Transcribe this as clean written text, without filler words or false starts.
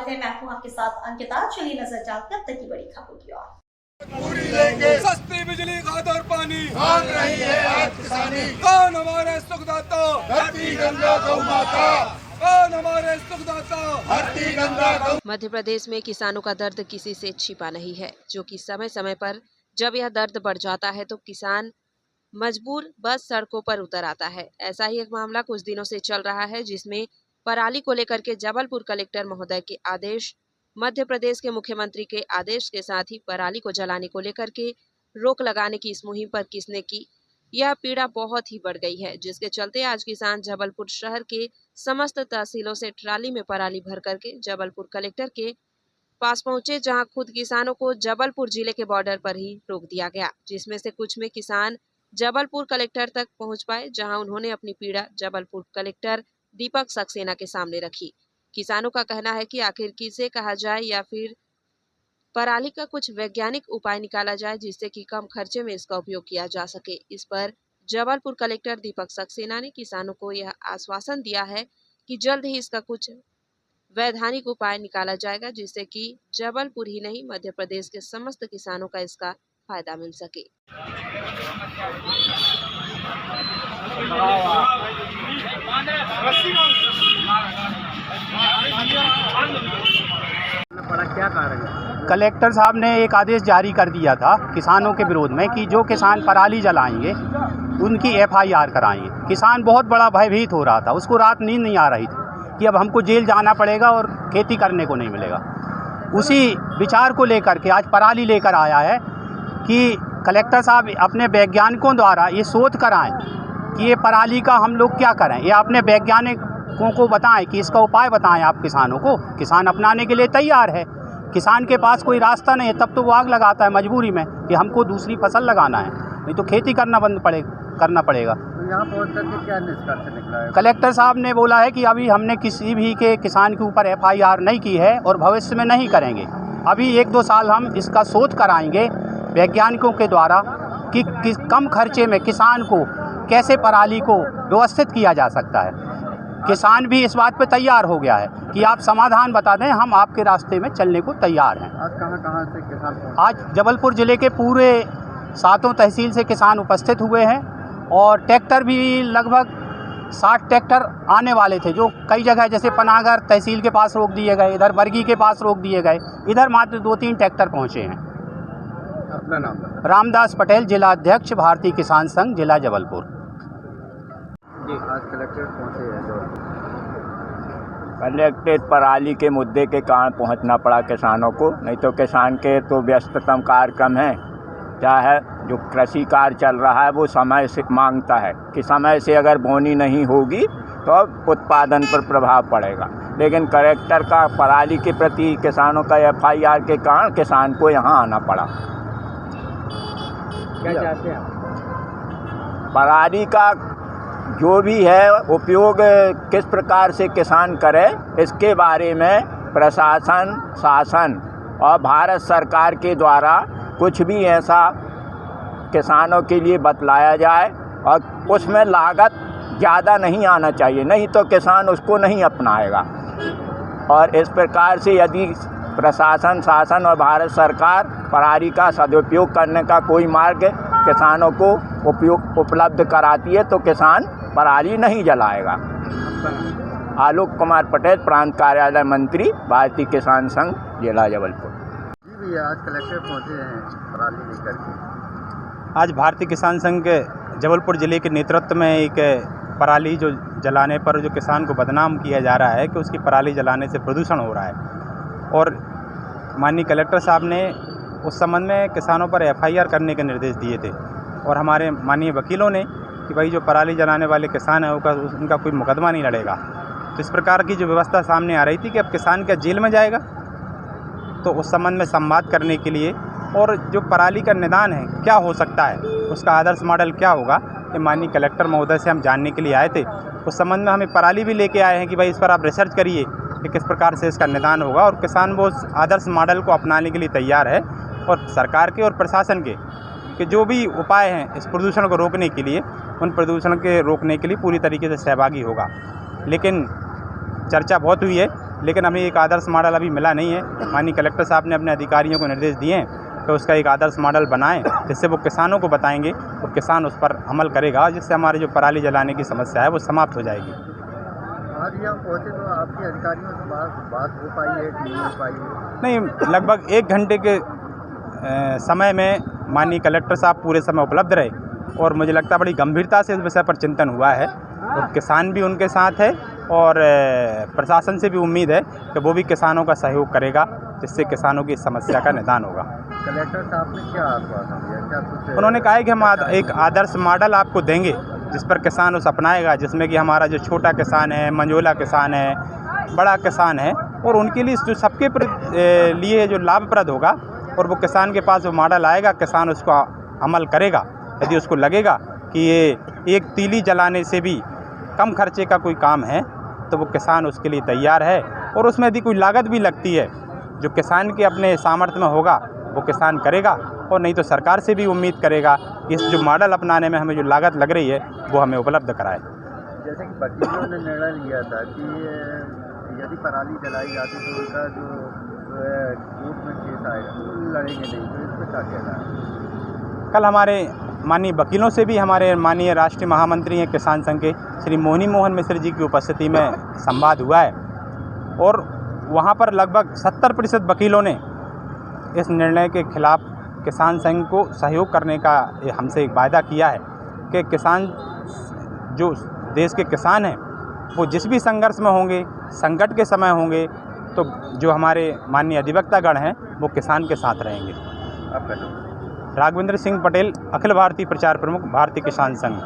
स्वागत है। मैं हूं आपके साथ अंकिता। चलिए नजर डालते हैं अब तक की बड़ी खबरों की ओर। सस्ती बिजली खाद और पानी मांग रही है आज किसानी। कौन हमारे सुखदाता? धरती गंगा गौ माता। कौन हमारे सुखदाता? धरती गंगा गौ। मध्य प्रदेश में किसानों का दर्द किसी से छिपा नहीं है, जो कि समय समय पर जब यह दर्द बढ़ जाता है तो किसान मजबूर बस सड़कों पर उतर आता है। ऐसा ही एक मामला कुछ दिनों से चल रहा है, जिसमें पराली को लेकर के जबलपुर कलेक्टर महोदय के आदेश, मध्य प्रदेश के मुख्यमंत्री के आदेश के साथ ही पराली को जलाने को लेकर के रोक लगाने की इस मुहिम पर किसने की, यह पीड़ा बहुत ही बढ़ गई है, जिसके चलते आज किसान जबलपुर शहर के समस्त तहसीलों से ट्राली में पराली भर करके जबलपुर कलेक्टर के पास पहुंचे, जहां खुद किसानों को जबलपुर जिले के बॉर्डर पर ही रोक दिया गया, जिसमें से कुछ में किसान जबलपुर कलेक्टर तक पहुंच पाए, जहां उन्होंने अपनी पीड़ा जबलपुर कलेक्टर दीपक सक्सेना के सामने रखी। किसानों का कहना है कि आखिर किसे कहा जाए या फिर पराली का कुछ वैज्ञानिक उपाय निकाला जाए, जिससे कि कम खर्चे में इसका उपयोग किया जा सके। इस पर जबलपुर कलेक्टर दीपक सक्सेना ने किसानों को यह आश्वासन दिया है कि जल्द ही इसका कुछ वैधानिक उपाय निकाला जाएगा, जिससे कि जबलपुर ही नहीं मध्य प्रदेश के समस्त किसानों का इसका फायदा मिल सके। क्या कारण है? कलेक्टर साहब ने एक आदेश जारी कर दिया था किसानों के विरोध में कि जो किसान पराली जलाएंगे उनकी FIR कराएंगे। किसान बहुत बड़ा भयभीत हो रहा था, उसको रात नींद नहीं आ रही थी कि अब हमको जेल जाना पड़ेगा और खेती करने को नहीं मिलेगा। उसी विचार को लेकर के आज पराली लेकर आया है कि कलेक्टर साहब अपने वैज्ञानिकों द्वारा ये शोध कराएं कि ये पराली का हम लोग क्या करें, ये अपने वैज्ञानिकों को बताएं कि इसका उपाय बताएं आप किसानों को। किसान अपनाने के लिए तैयार है, किसान के पास कोई रास्ता नहीं है, तब तो वो आग लगाता है मजबूरी में कि हमको दूसरी फसल लगाना है, नहीं तो खेती करना करना पड़ेगा। तो यहाँ पहुँच करके क्या निष्कर्ष निकला है? कलेक्टर साहब ने बोला है कि अभी हमने किसी भी के किसान के ऊपर FIR नहीं की है और भविष्य में नहीं करेंगे। अभी 1-2 साल हम इसका शोध कराएंगे वैज्ञानिकों के द्वारा कि कम खर्चे में किसान को कैसे पराली को व्यवस्थित किया जा सकता है। किसान भी इस बात पे तैयार हो गया है कि आप समाधान बता दें, हम आपके रास्ते में चलने को तैयार हैं। आज कहाँ से किसान पहुँचे? आज जबलपुर ज़िले के पूरे 7 तहसील से किसान उपस्थित हुए हैं और ट्रैक्टर भी लगभग 60 ट्रैक्टर आने वाले थे, जो कई जगह जैसे पनागर तहसील के पास रोक दिए गए, इधर बरगी के पास रोक दिए गए, इधर मात्र 2-3 ट्रैक्टर पहुँचे हैं। अपना नाम? रामदास पटेल, जिला अध्यक्ष, भारतीय किसान संघ, जिला जबलपुर। आज कलेक्टर पहुँचे हैं। कलेक्टर पराली के मुद्दे के कारण पहुंचना पड़ा किसानों को, नहीं तो किसान के तो व्यस्ततम कार्यक्रम है। चाहे जो कृषि कार्य चल रहा है वो समय से मांगता है कि समय से अगर बोनी नहीं होगी तो उत्पादन पर प्रभाव पड़ेगा, लेकिन कलेक्टर का पराली के प्रति किसानों का FIR के कारण किसान को यहाँ आना पड़ा। क्या चाहते हैं? पराली का जो भी है उपयोग किस प्रकार से किसान करे, इसके बारे में प्रशासन, शासन और भारत सरकार के द्वारा कुछ भी ऐसा किसानों के लिए बतलाया जाए और उसमें लागत ज़्यादा नहीं आना चाहिए, नहीं तो किसान उसको नहीं अपनाएगा। और इस प्रकार से यदि प्रशासन, शासन और भारत सरकार पराली का सदुपयोग करने का कोई मार्ग किसानों को उपलब्ध कराती है तो किसान पराली नहीं जलाएगा। आलोक कुमार पटेल, प्रांत कार्यालय मंत्री, भारतीय किसान संघ, जिला जबलपुर। जी भैया, आज कलेक्टर पहुँचे हैं पराली लेकर के। आज भारतीय किसान संघ के जबलपुर ज़िले के नेतृत्व में एक पराली जो जलाने पर जो किसान को बदनाम किया जा रहा है कि उसकी पराली जलाने से प्रदूषण हो रहा है, और माननीय कलेक्टर साहब ने उस संबंध में किसानों पर FIR करने के निर्देश दिए थे, और हमारे माननीय वकीलों ने कि भाई जो पराली जलाने वाले किसान हैं उनका कोई मुकदमा नहीं लड़ेगा। तो इस प्रकार की जो व्यवस्था सामने आ रही थी कि अब किसान क्या जेल में जाएगा, तो उस संबंध में संवाद करने के लिए और जो पराली का निदान है क्या हो सकता है, उसका आदर्श मॉडल क्या होगा, ये माननीय कलेक्टर महोदय से हम जानने के लिए आए थे। उस संबंध में हमें पराली भी लेके आए हैं कि भाई इस पर आप रिसर्च करिए कि किस प्रकार से इसका निदान होगा, और किसान वो आदर्श मॉडल को अपनाने के लिए तैयार है। और सरकार के और प्रशासन के जो भी उपाय हैं इस प्रदूषण को रोकने के लिए, उन प्रदूषण के रोकने के लिए पूरी तरीके से सहभागी होगा। लेकिन चर्चा बहुत हुई है लेकिन हमें एक आदर्श मॉडल अभी मिला नहीं है। माननीय कलेक्टर साहब ने अपने अधिकारियों को निर्देश दिए हैं कि उसका एक आदर्श मॉडल बनाएं, जिससे वो किसानों को बताएंगे और किसान उस पर अमल करेगा, जिससे हमारे जो पराली जलाने की समस्या है वो समाप्त हो जाएगी। आज यहाँ पहुँचे तो आपके अधिकारियों से बात हो पाई है कि नहीं हो पाई है? नहीं, लगभग 1 घंटे के समय में माननीय कलेक्टर साहब पूरे समय उपलब्ध रहे और मुझे लगता है बड़ी गंभीरता से इस विषय पर चिंतन हुआ है और किसान भी उनके साथ है और प्रशासन से भी उम्मीद है कि वो भी किसानों का सहयोग करेगा, जिससे किसानों की समस्या का निदान होगा। कलेक्टर साहब ने क्या आश्वासन दिया? क्या कुछ उन्होंने कहा है कि हम एक आदर्श मॉडल आपको देंगे जिस पर किसान उस अपनाएगा, जिसमें कि हमारा जो छोटा किसान है, मंझोला किसान है, बड़ा किसान है, और उनके लिए जो सबके लिए जो लाभप्रद होगा और वो किसान के पास वो मॉडल आएगा, किसान उसको अमल करेगा। यदि उसको लगेगा कि ये एक तीली जलाने से भी कम खर्चे का कोई काम है तो वो किसान उसके लिए तैयार है, और उसमें यदि कोई लागत भी लगती है जो किसान के अपने सामर्थ्य में होगा वो किसान करेगा, और नहीं तो सरकार से भी उम्मीद करेगा इस जो मॉडल अपनाने में हमें जो लागत लग रही है वो हमें उपलब्ध कराए। जैसे कि वकीलों ने निर्णय लिया था कि यदि पराली जलाई जाती तो उनका जो कोर्ट में केस आएगा तो लड़ेंगे नहीं, तो इसमें क्या कहना है? कल हमारे माननीय वकीलों से भी हमारे माननीय राष्ट्रीय महामंत्री हैं किसान संघ के श्री मोहिनी मोहन मिश्र जी की उपस्थिति में संवाद हुआ है, और वहाँ पर लगभग 70% वकीलों ने इस निर्णय के खिलाफ किसान संघ को सहयोग करने का हमसे एक वायदा किया है कि किसान जो देश के किसान हैं वो जिस भी संघर्ष में होंगे, संकट के समय होंगे, तो जो हमारे माननीय अधिवक्तागण हैं वो किसान के साथ रहेंगे। आपका नाम? राघवेंद्र सिंह पटेल, अखिल भारतीय प्रचार प्रमुख, भारतीय किसान संघ।